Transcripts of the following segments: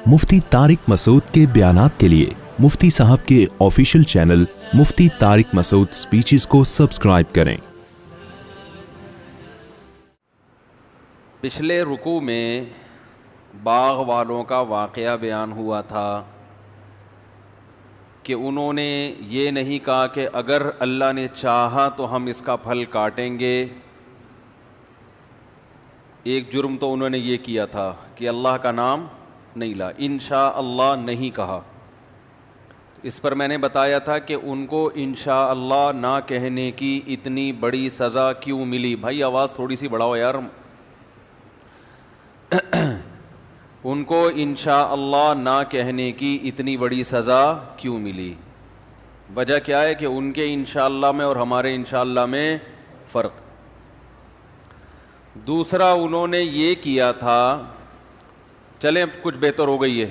مفتی طارق مسعود کے بیانات کے لیے مفتی صاحب کے آفیشیل چینل مفتی طارق مسعود سپیچز کو سبسکرائب کریں۔ پچھلے رکوع میں باغ والوں کا واقعہ بیان ہوا تھا کہ انہوں نے یہ نہیں کہا کہ اگر اللہ نے چاہا تو ہم اس کا پھل کاٹیں گے۔ ایک جرم تو انہوں نے یہ کیا تھا کہ اللہ کا نام نہیں لا، انشاءاللہ نہیں کہا۔ اس پر میں نے بتایا تھا کہ ان کو انشاءاللہ نہ کہنے کی اتنی بڑی سزا کیوں ملی۔ بھائی آواز تھوڑی سی بڑھاؤ یار۔ ان کو انشاءاللہ نہ کہنے کی اتنی بڑی سزا کیوں ملی؟ وجہ کیا ہے کہ ان کے انشاءاللہ میں اور ہمارے انشاءاللہ میں فرق۔ دوسرا انہوں نے یہ کیا تھا، چلیں اب کچھ بہتر ہو گئی ہے،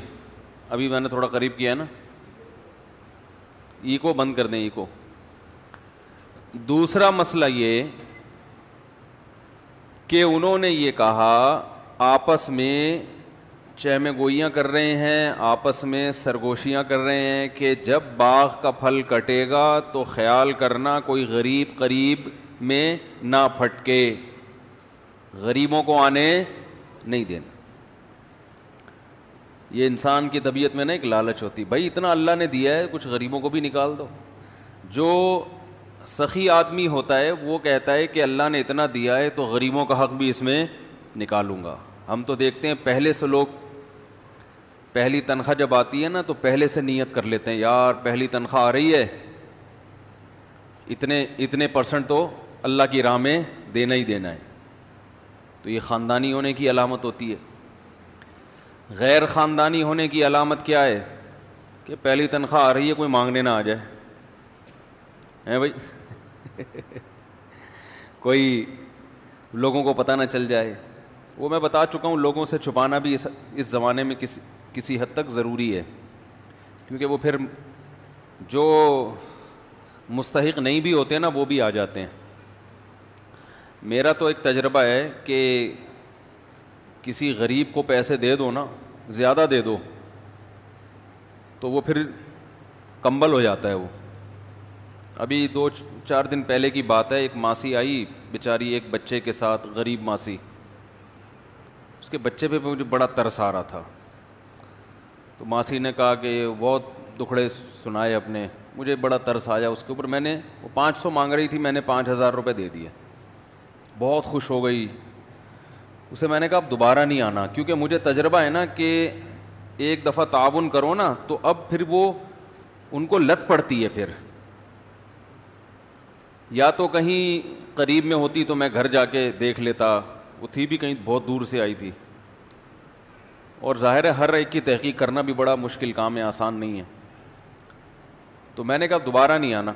ابھی میں نے تھوڑا قریب کیا ہے نا، ایکو بند کر دیں ایکو۔ دوسرا مسئلہ یہ کہ انہوں نے یہ کہا آپس میں چہمے گوئیاں کر رہے ہیں، آپس میں سرگوشیاں کر رہے ہیں کہ جب باغ کا پھل کٹے گا تو خیال کرنا کوئی غریب قریب میں نہ پھٹکے، غریبوں کو آنے نہیں دینا۔ یہ انسان کی طبیعت میں نا ایک لالچ ہوتی، بھائی اتنا اللہ نے دیا ہے کچھ غریبوں کو بھی نکال دو۔ جو سخی آدمی ہوتا ہے وہ کہتا ہے کہ اللہ نے اتنا دیا ہے تو غریبوں کا حق بھی اس میں نکالوں گا۔ ہم تو دیکھتے ہیں پہلے سے لوگ پہلی تنخواہ جب آتی ہے نا تو پہلے سے نیت کر لیتے ہیں، یار پہلی تنخواہ آ رہی ہے اتنے پرسنٹ تو اللہ کی راہ میں دینا ہی دینا ہے۔ تو یہ خاندانی ہونے کی علامت ہوتی ہے۔ غیر خاندانی ہونے کی علامت کیا ہے؟ کہ پہلی تنخواہ آ رہی ہے کوئی مانگنے نہ آ جائے، ہیں بھائی کوئی لوگوں کو پتہ نہ چل جائے۔ وہ میں بتا چکا ہوں، لوگوں سے چھپانا بھی اس زمانے میں کسی حد تک ضروری ہے، کیونکہ وہ پھر جو مستحق نہیں بھی ہوتے نا وہ بھی آ جاتے ہیں۔ میرا تو ایک تجربہ ہے کہ کسی غریب کو پیسے دے دو نا، زیادہ دے دو تو وہ پھر کمبل ہو جاتا ہے۔ وہ ابھی 2-4 دن پہلے کی بات ہے، ایک ماسی آئی بیچاری ایک بچے کے ساتھ، غریب ماسی، اس کے بچے پہ مجھے بڑا ترس آ رہا تھا۔ تو ماسی نے کہا کہ بہت دکھڑے سنائے اپنے، مجھے بڑا ترس آیا اس کے اوپر۔ میں نے وہ 500 مانگ رہی تھی، میں نے 5,000 روپے دے دیے، بہت خوش ہو گئی۔ اسے میں نے کہا اب دوبارہ نہیں آنا، کیونکہ مجھے تجربہ ہے نا کہ ایک دفعہ تعاون کرو نا تو اب پھر وہ ان کو لت پڑتی ہے۔ پھر یا تو کہیں قریب میں ہوتی تو میں گھر جا کے دیکھ لیتا، وہ تھی بھی کہیں بہت دور سے آئی تھی، اور ظاہر ہے ہر ایک کی تحقیق کرنا بھی بڑا مشکل کام ہے، آسان نہیں ہے۔ تو میں نے کہا دوبارہ نہیں آنا۔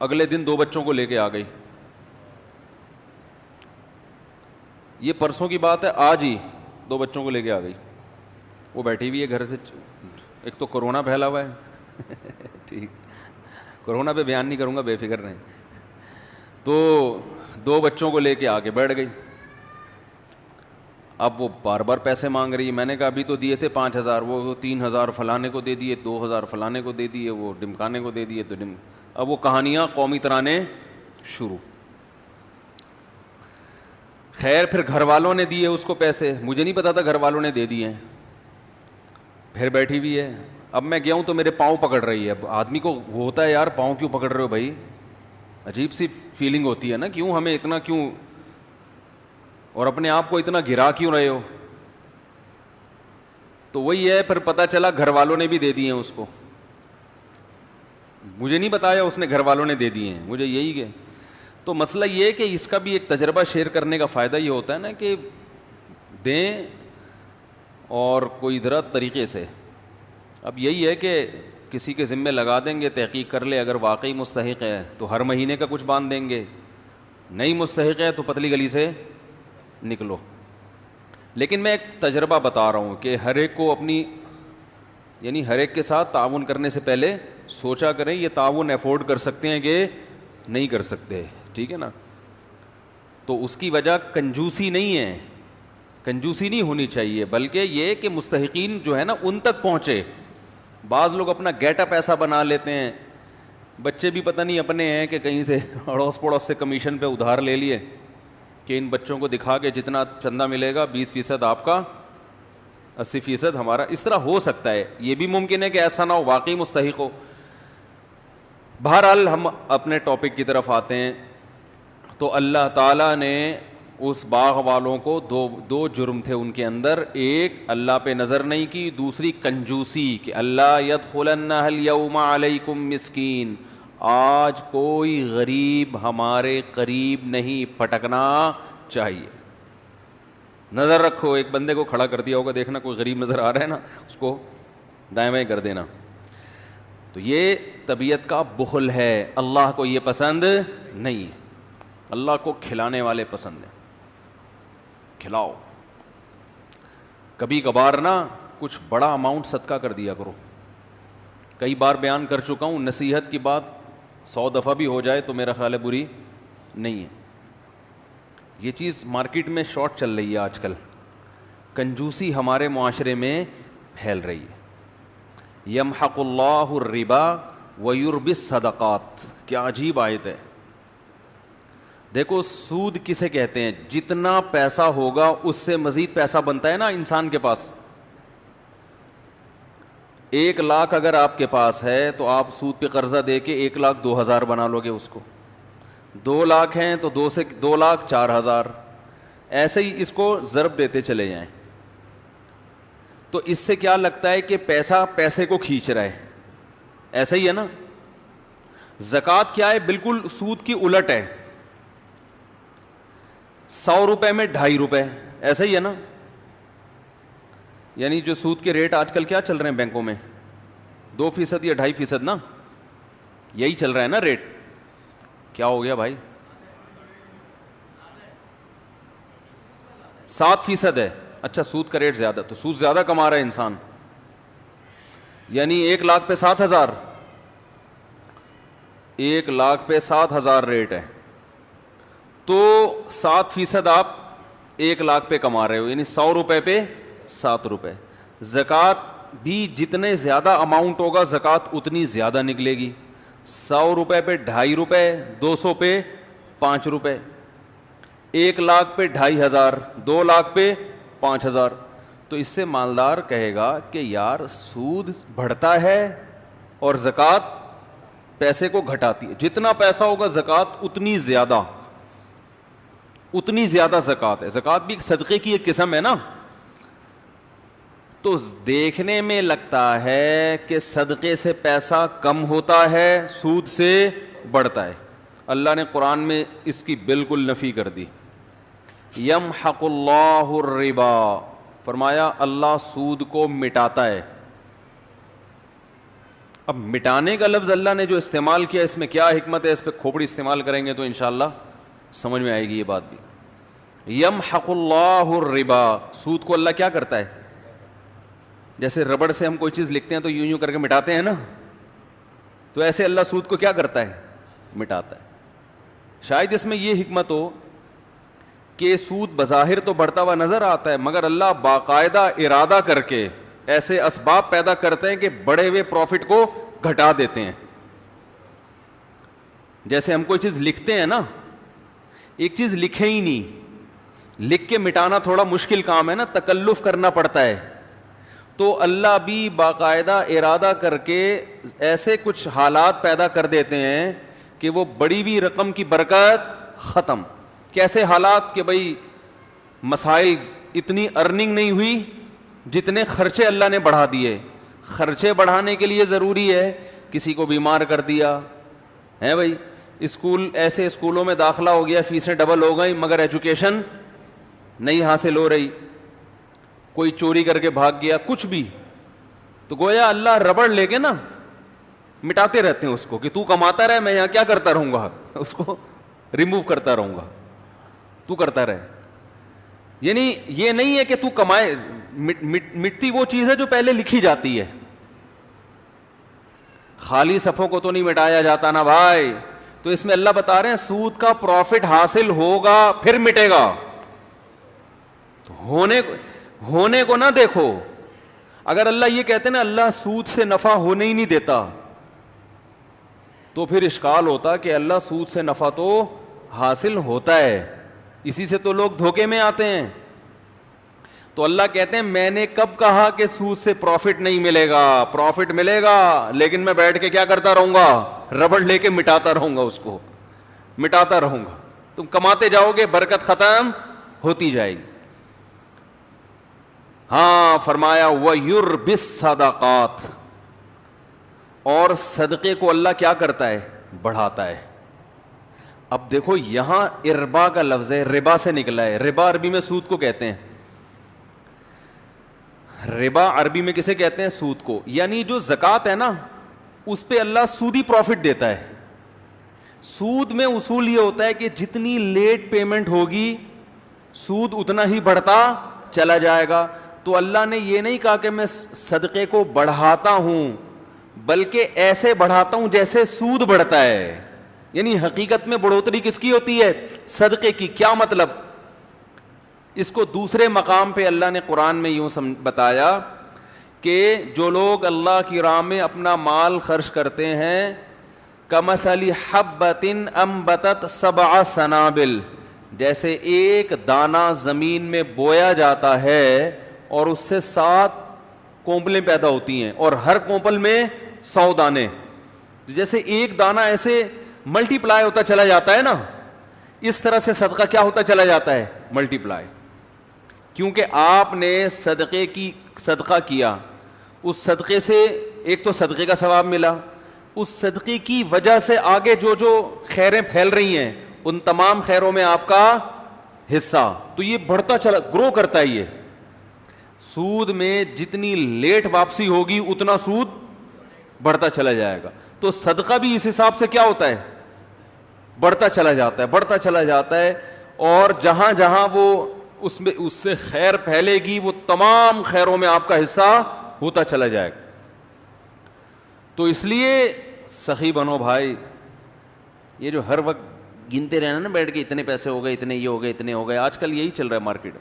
اگلے دن 2 بچوں کو لے کے آ گئی، یہ پرسوں کی بات ہے، آج ہی 2 بچوں کو لے کے آ گئی۔ وہ بیٹھی ہوئی ہے گھر سے، ایک تو کرونا پھیلا ہوا ہے ٹھیک، کرونا پہ بیان نہیں کروں گا، بے فکر رہیں۔ تو 2 بچوں کو لے کے آگے بیٹھ گئی۔ اب وہ بار بار پیسے مانگ رہی ہے۔ میں نے کہا ابھی تو دیے تھے 5,000، وہ 3,000 فلانے کو دے دیے، 2,000 فلانے کو دے دیے، وہ ڈمکانے کو دے دیے، تو اب وہ کہانیاں قومی ترانے شروع۔ خیر پھر گھر والوں نے دیے اس کو پیسے، مجھے نہیں پتا تھا گھر والوں نے دے دیے ہیں۔ پھر بیٹھی ہوئی ہے، اب میں گیا ہوں تو میرے پاؤں پکڑ رہی ہے۔ اب آدمی کو وہ ہوتا ہے یار پاؤں کیوں پکڑ رہے ہو بھائی، عجیب سی فیلنگ ہوتی ہے نا، کیوں ہمیں اتنا کیوں، اور اپنے آپ کو اتنا گرا کیوں رہے ہو۔ تو وہی ہے، پھر پتہ چلا گھر والوں نے بھی دے دیے ہیں اس کو، مجھے نہیں بتایا اس نے، گھر والوں نے دے دیے ہیں مجھے، یہی کہ تو مسئلہ یہ ہے کہ اس کا بھی ایک تجربہ شیئر کرنے کا فائدہ یہ ہوتا ہے نا کہ دیں اور کوئی درست طریقے سے۔ اب یہی ہے کہ کسی کے ذمے لگا دیں گے، تحقیق کر لے، اگر واقعی مستحق ہے تو ہر مہینے کا کچھ باندھ دیں گے، نہیں مستحق ہے تو پتلی گلی سے نکلو۔ لیکن میں ایک تجربہ بتا رہا ہوں کہ ہر ایک کو اپنی، یعنی ہر ایک کے ساتھ تعاون کرنے سے پہلے سوچا کریں یہ تعاون افورڈ کر سکتے ہیں کہ نہیں کر سکتے، ٹھیک ہے نا۔ تو اس کی وجہ کنجوسی نہیں ہے، کنجوسی نہیں ہونی چاہیے، بلکہ یہ کہ مستحقین جو ہے نا ان تک پہنچے. بعض لوگ اپنا گیٹ اپ ایسا بنا لیتے ہیں، بچے بھی پتہ نہیں اپنے ہیں کہ کہیں سے اڑوس پڑوس سے کمیشن پہ ادھار لے لیے کہ ان بچوں کو دکھا کے جتنا چندہ ملے گا 20% آپ کا، 80% ہمارا. اس طرح ہو سکتا ہے، یہ بھی ممکن ہے کہ ایسا نہ ہو، واقعی مستحق ہو. بہرحال ہم اپنے ٹاپک کی طرف آتے ہیں. تو اللہ تعالیٰ نے اس باغ والوں کو دو جرم تھے ان کے اندر، ایک اللہ پہ نظر نہیں کی، دوسری کنجوسی کہ اللہ یدخلنہ الیوم علیکم مسکین، آج کوئی غریب ہمارے قریب نہیں پھٹکنا چاہیے. نظر رکھو، ایک بندے کو کھڑا کر دیا ہوگا، دیکھنا کوئی غریب نظر آ رہا ہے نا، اس کو دائیں بائیں کر دینا. تو یہ طبیعت کا بخل ہے، اللہ کو یہ پسند نہیں ہے. اللہ کو کھلانے والے پسند ہیں، کھلاؤ. کبھی کبھار نا کچھ بڑا اماؤنٹ صدقہ کر دیا کرو. کئی بار بیان کر چکا ہوں، نصیحت کی بات 100 دفعہ بھی ہو جائے تو میرا خیال ہے بری نہیں ہے. یہ چیز مارکیٹ میں شارٹ چل رہی ہے آج کل، کنجوسی ہمارے معاشرے میں پھیل رہی ہے. یمحق اللہ الربا ویربی الصدقات، کیا عجیب آیت ہے. دیکھو سود کسے کہتے ہیں؟ جتنا پیسہ ہوگا اس سے مزید پیسہ بنتا ہے نا انسان کے پاس. 1 لاکھ اگر آپ کے پاس ہے تو آپ سود پہ قرضہ دے کے 1,02,000 بنا لو گے اس کو. 2 لاکھ ہیں تو 2 سے 2,04,000، ایسے ہی اس کو ضرب دیتے چلے جائیں. تو اس سے کیا لگتا ہے کہ پیسہ پیسے کو کھینچ رہا ہے، ایسا ہی ہے نا. زکوٰۃ کیا ہے؟ بالکل سود کی الٹ ہے. 100 روپے میں 2.5 روپے، ایسا ہی ہے نا. یعنی جو سود کے ریٹ آج کل کیا چل رہے ہیں بینکوں میں، 2% یا 2.5% نا، یہی چل رہا ہے نا ریٹ. کیا ہو گیا بھائی؟ 7% ہے. اچھا سود کا ریٹ زیادہ، تو سود زیادہ کما رہا ہے انسان. یعنی 1 لاکھ پہ 7,000، 1 لاکھ پہ 7,000 ریٹ ہے، تو 7% آپ 1 لاکھ پہ کما رہے ہو، یعنی 100 روپے پہ 7 روپے. زکوٰۃ بھی جتنے زیادہ اماؤنٹ ہوگا زکوٰۃ اتنی زیادہ نکلے گی. 100 روپے پہ 2.5 روپے، 200 پہ 5 روپے، 1 لاکھ پہ 2,500، 2 لاکھ پہ 5,000. تو اس سے مالدار کہے گا کہ یار سود بڑھتا ہے اور زکوٰۃ پیسے کو گھٹاتی ہے. جتنا پیسہ ہوگا زکوٰۃ اتنی زیادہ زکوٰۃ ہے. زکوٰۃ بھی صدقے کی ایک قسم ہے نا. تو دیکھنے میں لگتا ہے کہ صدقے سے پیسہ کم ہوتا ہے، سود سے بڑھتا ہے. اللہ نے قرآن میں اس کی بالکل نفی کر دی. یمحق اللہ الربا، فرمایا اللہ سود کو مٹاتا ہے. اب مٹانے کا لفظ اللہ نے جو استعمال کیا اس میں کیا حکمت ہے، اس پہ کھوپڑی استعمال کریں گے تو انشاءاللہ سمجھ میں آئے گی یہ بات بھی. یمحق اللہ الربا، سود کو اللہ کیا کرتا ہے؟ جیسے ربڑ سے ہم کوئی چیز لکھتے ہیں تو یوں کر کے مٹاتے ہیں نا، تو ایسے اللہ سود کو کیا کرتا ہے؟ مٹاتا ہے. شاید اس میں یہ حکمت ہو کہ سود بظاہر تو بڑھتا ہوا نظر آتا ہے، مگر اللہ باقاعدہ ارادہ کر کے ایسے اسباب پیدا کرتے ہیں کہ بڑے ہوئے پروفٹ کو گھٹا دیتے ہیں. جیسے ہم کوئی چیز لکھتے ہیں نا، ایک چیز لکھے ہی نہیں، لکھ کے مٹانا تھوڑا مشکل کام ہے نا، تکلف کرنا پڑتا ہے. تو اللہ بھی باقاعدہ ارادہ کر کے ایسے کچھ حالات پیدا کر دیتے ہیں کہ وہ بڑی ہوئی رقم کی برکت ختم. کیسے حالات کہ بھائی مسائل اتنی ارننگ نہیں ہوئی جتنے خرچے اللہ نے بڑھا دیے. خرچے بڑھانے کے لیے ضروری ہے کسی کو بیمار کر دیا ہے بھائی، اسکول ایسے اسکولوں میں داخلہ ہو گیا، فیسیں ڈبل ہو گئی مگر ایجوکیشن نہیں حاصل ہو رہی. کوئی چوری کر کے بھاگ گیا، کچھ بھی، تو گویا اللہ ربڑ لے کے نا مٹاتے رہتے ہیں اس کو کہ تو کماتا رہے، میں یہاں کیا کرتا رہوں گا، اس کو ریموو کرتا رہوں گا، تو کرتا رہے. یعنی یہ نہیں ہے کہ تو کمائے، مٹتی وہ چیز ہے جو پہلے لکھی جاتی ہے. خالی صفوں کو تو نہیں مٹایا جاتا نا بھائی. تو اس میں اللہ بتا رہے ہیں سود کا پروفٹ حاصل ہوگا پھر مٹے گا. تو ہونے کو نہ دیکھو. اگر اللہ یہ کہتے ہیں نا اللہ سود سے نفع ہونے ہی نہیں دیتا, تو پھر اشکال ہوتا کہ اللہ سود سے نفع تو حاصل ہوتا ہے, اسی سے تو لوگ دھوکے میں آتے ہیں. تو اللہ کہتے ہیں میں نے کب کہا کہ سود سے پروفٹ نہیں ملے گا؟ پروفٹ ملے گا, لیکن میں بیٹھ کے کیا کرتا رہوں گا؟ ربڑ لے کے مٹاتا رہوں گا, اس کو مٹاتا رہوں گا. تم کماتے جاؤ گے, برکت ختم ہوتی جائے گی. ہاں فرمایا وَيُرْبِِ الصَّدَقَاتِ, اور صدقے کو اللہ کیا کرتا ہے؟ بڑھاتا ہے. اب دیکھو یہاں اربا کا لفظ ہے, ربا سے نکلا ہے. ربا عربی میں سود کو کہتے ہیں. ربا عربی میں کسے کہتے ہیں؟ سود کو. یعنی جو زکوٰۃ ہے نا اس پہ اللہ سودی پروفٹ دیتا ہے. سود میں اصول یہ ہوتا ہے کہ جتنی لیٹ پیمنٹ ہوگی سود اتنا ہی بڑھتا چلا جائے گا. تو اللہ نے یہ نہیں کہا کہ میں صدقے کو بڑھاتا ہوں, بلکہ ایسے بڑھاتا ہوں جیسے سود بڑھتا ہے. یعنی حقیقت میں بڑھوتری کس کی ہوتی ہے؟ صدقے کی. کیا مطلب؟ اس کو دوسرے مقام پہ اللہ نے قرآن میں یوں بتایا کہ جو لوگ اللہ کی راہ میں اپنا مال خرچ کرتے ہیں کمثل حبۃ انبتت سبع سنابل, جیسے ایک دانہ زمین میں بویا جاتا ہے اور اس سے 7 کونپلیں پیدا ہوتی ہیں, اور ہر کونپل میں 100 دانے. جیسے ایک دانہ ایسے ملٹی پلائی ہوتا چلا جاتا ہے نا, اس طرح سے صدقہ کیا ہوتا چلا جاتا ہے؟ ملٹی پلائی. کیونکہ آپ نے صدقہ کیا, اس صدقے سے ایک تو صدقے کا ثواب ملا, اس صدقے کی وجہ سے آگے جو خیریں پھیل رہی ہیں ان تمام خیروں میں آپ کا حصہ. تو یہ بڑھتا چلا, گرو کرتا ہے. یہ سود میں جتنی لیٹ واپسی ہوگی اتنا سود بڑھتا چلا جائے گا. تو صدقہ بھی اس حساب سے کیا ہوتا ہے؟ بڑھتا چلا جاتا ہے, بڑھتا چلا جاتا ہے. اور جہاں جہاں وہ اس سے خیر پھیلے گی وہ تمام خیروں میں آپ کا حصہ ہوتا چلا جائے گا. تو اس لیے سخی بنو بھائی. یہ جو ہر وقت گنتے رہنا نا بیٹھ کے اتنے پیسے ہو گئے, اتنے یہ ہو گئے, اتنے ہو گئے, آج کل یہی چل رہا ہے مارکیٹ.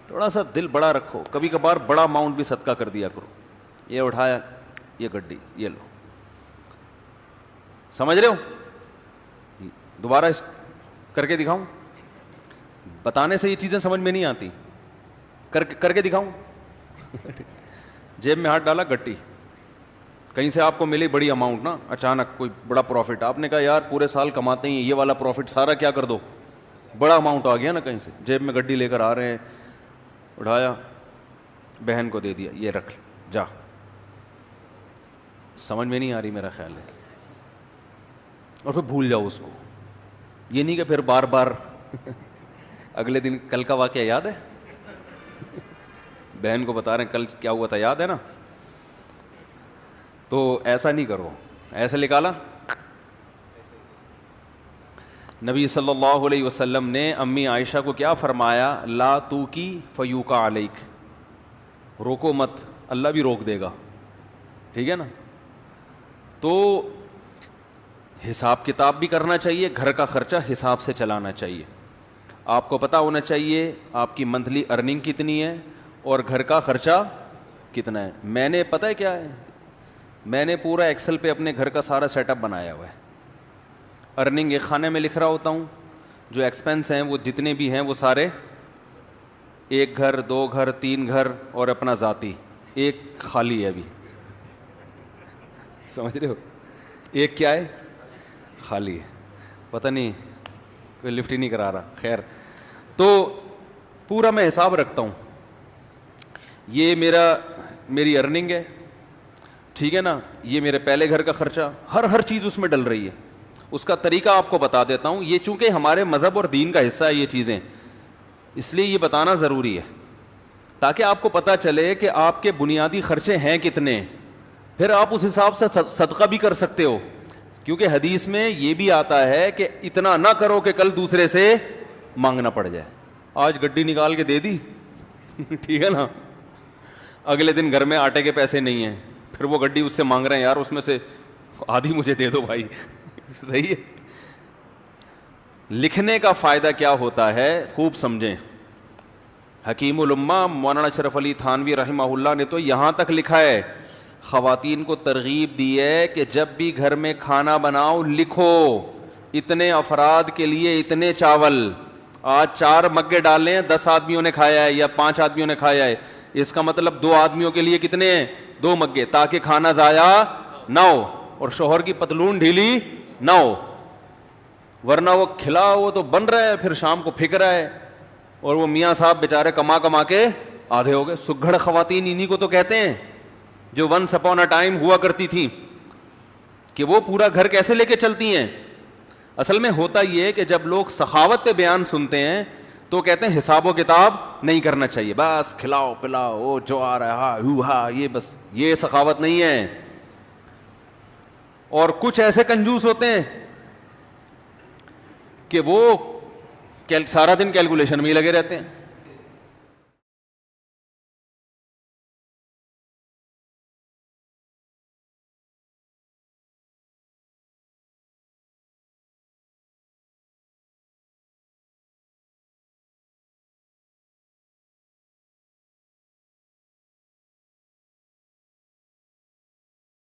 تھوڑا سا دل بڑا رکھو, کبھی کبھار بڑا اماؤنٹ بھی صدقہ کر دیا کرو. یہ اٹھایا, یہ گڈی, یہ لو. سمجھ رہے ہو؟ دوبارہ کر کے دکھاؤں؟ بتانے سے یہ چیزیں سمجھ میں نہیں آتی, کر کے دکھاؤں؟ جیب میں ہاتھ ڈالا, گٹی کہیں سے آپ کو ملی بڑی اماؤنٹ نا, اچانک کوئی بڑا پروفٹ, آپ نے کہا یار پورے سال کماتے ہیں یہ والا پروفٹ سارا کیا کر دو, بڑا اماؤنٹ آ گیا نا کہیں سے, جیب میں گڈی لے کر آ رہے ہیں, اٹھایا, بہن کو دے دیا, یہ رکھ جا. سمجھ میں نہیں آ رہی میرا خیال ہے. اور پھر بھول جاؤ اس کو. یہ نہیں کہ پھر بار بار اگلے دن کل کا واقعہ یاد ہے, بہن کو بتا رہے ہیں کل کیا ہوا تھا, یاد ہے نا؟ تو ایسا نہیں کرو. ایسے نکالا. نبی صلی اللہ علیہ وسلم نے امی عائشہ کو کیا فرمایا؟ لا تو کی فیوقع علیک, روکو مت, اللہ بھی روک دے گا. ٹھیک ہے نا؟ تو حساب کتاب بھی کرنا چاہیے, گھر کا خرچہ حساب سے چلانا چاہیے. آپ کو پتہ ہونا چاہیے آپ کی منتھلی ارننگ کتنی ہے اور گھر کا خرچہ کتنا ہے. میں نے پتہ ہے کیا ہے, میں نے پورا ایکسل پہ اپنے گھر کا سارا سیٹ اپ بنایا ہوا ہے. ارننگ ایک خانے میں لکھ رہا ہوتا ہوں, جو ایکسپینس ہیں وہ جتنے بھی ہیں وہ سارے, 1 گھر 2 گھر 3 گھر اور اپنا ذاتی, ایک خالی ہے ابھی. سمجھ رہے ہو؟ ایک کیا ہے؟ خالی ہے. پتہ نہیں کوئی لفٹ ہی نہیں کرا رہا. خیر, تو پورا میں حساب رکھتا ہوں. یہ میری ارننگ ہے, ٹھیک ہے نا, یہ میرے پہلے گھر کا خرچہ, ہر چیز اس میں ڈل رہی ہے. اس کا طریقہ آپ کو بتا دیتا ہوں. یہ چونکہ ہمارے مذہب اور دین کا حصہ ہے یہ چیزیں, اس لیے یہ بتانا ضروری ہے تاکہ آپ کو پتہ چلے کہ آپ کے بنیادی خرچے ہیں کتنے, پھر آپ اس حساب سے صدقہ بھی کر سکتے ہو. کیونکہ حدیث میں یہ بھی آتا ہے کہ اتنا نہ کرو کہ کل دوسرے سے مانگنا پڑ جائے. آج گڈی نکال کے دے دی, ٹھیک ہے نا, اگلے دن گھر میں آٹے کے پیسے نہیں ہیں, پھر وہ گڈی اس سے مانگ رہے ہیں یار اس میں سے آدھی مجھے دے دو بھائی. صحیح ہے. لکھنے کا فائدہ کیا ہوتا ہے خوب سمجھیں. حکیم الامہ مولانا اشرف علی تھانوی رحمہ اللہ نے تو یہاں تک لکھا ہے، خواتین کو ترغیب دی ہے کہ جب بھی گھر میں کھانا بناؤ لکھو اتنے افراد کے لیے اتنے چاول، آج 4 مگے ڈالے ہیں، 10 آدمیوں نے کھایا ہے یا 5 آدمیوں نے کھایا ہے، اس کا مطلب 2 آدمیوں کے لیے کتنے ہیں، 2 مگے، تاکہ کھانا ضائع نہ ہو اور شوہر کی پتلون ڈھیلی نہ ہو، ورنہ وہ کھلا وہ تو بن رہا ہے پھر شام کو پھک رہا ہے، اور وہ میاں صاحب بیچارے کما کما کے آدھے ہو گئے۔ سگھڑ خواتین انہی کو تو کہتے ہیں جو ونس اپون اے ٹائم ہوا کرتی تھی، کہ وہ پورا گھر کیسے لے کے چلتی ہیں۔ اصل میں ہوتا یہ ہے کہ جب لوگ سخاوت پہ بیان سنتے ہیں تو کہتے ہیں حساب و کتاب نہیں کرنا چاہیے، بس کھلاؤ پلاؤ، وہ جو آ رہا ہے یہ بس، یہ سخاوت نہیں ہے۔ اور کچھ ایسے کنجوس ہوتے ہیں کہ وہ سارا دن کیلکولیشن میں ہی لگے رہتے ہیں،